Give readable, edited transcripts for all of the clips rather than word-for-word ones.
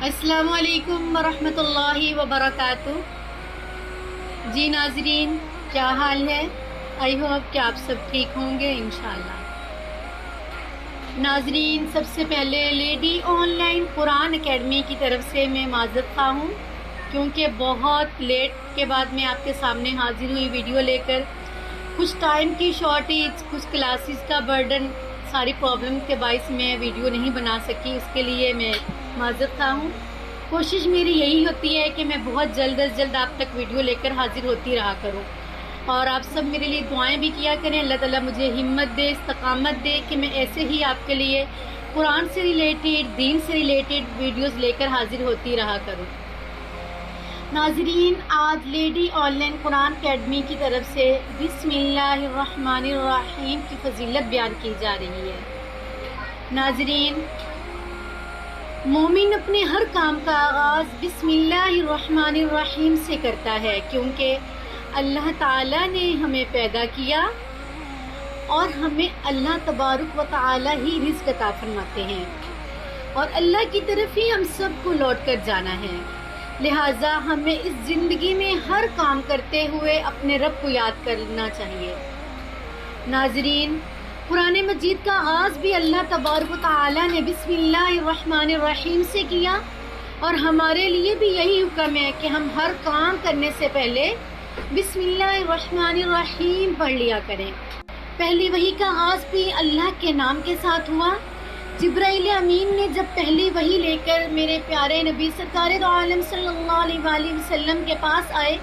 अस्सलामु अलैकुम वरहमतुल्लाहि वबरकातुह। जी नाजरीन, क्या हाल है? आई होप कि आप सब ठीक होंगे इंशाल्लाह। नाजरीन, सबसे पहले लेडी ऑनलाइन कुरान एकेडमी की तरफ से मैं माज़रत खा हूँ, क्योंकि बहुत लेट के बाद मैं आपके सामने हाजिर हुई वीडियो लेकर। कुछ टाइम की शॉर्टेज, कुछ क्लासेस का बर्डन, सारी प्रॉब्लम के बायस मैं वीडियो नहीं बना सकी, उसके लिए मैं माज़रत खा हूँ। कोशिश मेरी यही होती है कि मैं बहुत जल्द अज जल्द आप तक वीडियो लेकर हाजिर होती रहा करूँ, और आप सब मेरे लिए दुआएं भी किया करें। अल्लाह ताला मुझे हिम्मत दे, इस्तकामत दे कि मैं ऐसे ही आपके लिए कुरान से रिलेटेड, दीन से रिलेटेड वीडियोस लेकर हाजिर होती रहा करूँ। नाजरीन, आज लेडी ऑनलाइन कुरान एकेडमी की तरफ से बिस्मिल्लाहिर्रहमानिर्रहीम की फजीलत बयान की जा रही है। नाजरीन, मोमिन अपने हर काम का आगाज़ बिस्मिल्लाहिर्रहमानिर्रहीम से करता है, क्योंकि अल्लाह ताला ने हमें पैदा किया और हमें अल्लाह तबारक व ताला ही रिज़्क़ अता फरमाते हैं, और अल्लाह की तरफ ही हम सबको लौट कर जाना है। लिहाजा हमें इस ज़िंदगी में हर काम करते हुए अपने रब को याद करना चाहिए। नाजरीन, कुरान मजीद का आगाज़ भी अल्लाह तबारक व तआला ने बिस्मिल्लाहिर्रहमानिर्रहीम से किया, और हमारे लिए भी यही हुक्म है कि हम हर काम करने से पहले बिस्मिल्लाहिर्रहमानिर्रहीम पढ़ लिया करें। पहली वही का आगाज़ भी अल्लाह के नाम के साथ हुआ। जिब्राइल अमीन ने जब पहली वही लेकर मेरे प्यारे नबी सरकार दो आलम सल्लल्लाहु अलैहि वसल्लम के पास आए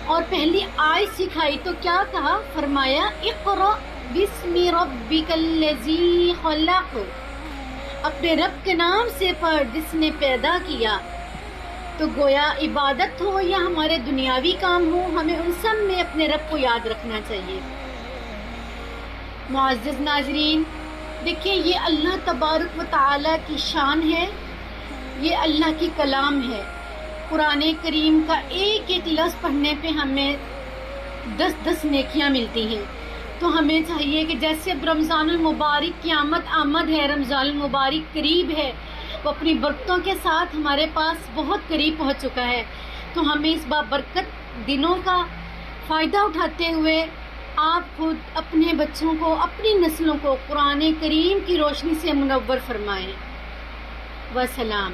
और पहली आयत सिखाई, तो क्या कहा? फरमाया, इक़रा बिस्मि रब्बिकल्लज़ी खलक़, अपने रब के नाम से पढ़ जिसने पैदा किया। तो गोया इबादत हो या हमारे दुनियावी काम हो, हमें उन सब में अपने रब को याद रखना चाहिए। मुअज़्ज़िज़ नाज़रीन, देखिए, ये अल्लाह तबारक व ताला की शान है, ये अल्लाह की कलाम है। कुरान करीम का एक एक लफ्ज़ पढ़ने पे हमें 10-10 नेकियां मिलती हैं। तो हमें चाहिए कि जैसे अब रमज़ानुल मुबारक की आमद है, रमज़ानुल मुबारक करीब है, वो अपनी बरकतों के साथ हमारे पास बहुत करीब पहुंच चुका है। तो हमें इस बाबरकत दिनों का फ़ायदा उठाते हुए आप खुद अपने बच्चों को, अपनी नस्लों को कुरान करीम की रोशनी से मुनव्वर फरमाएं। वसलाम।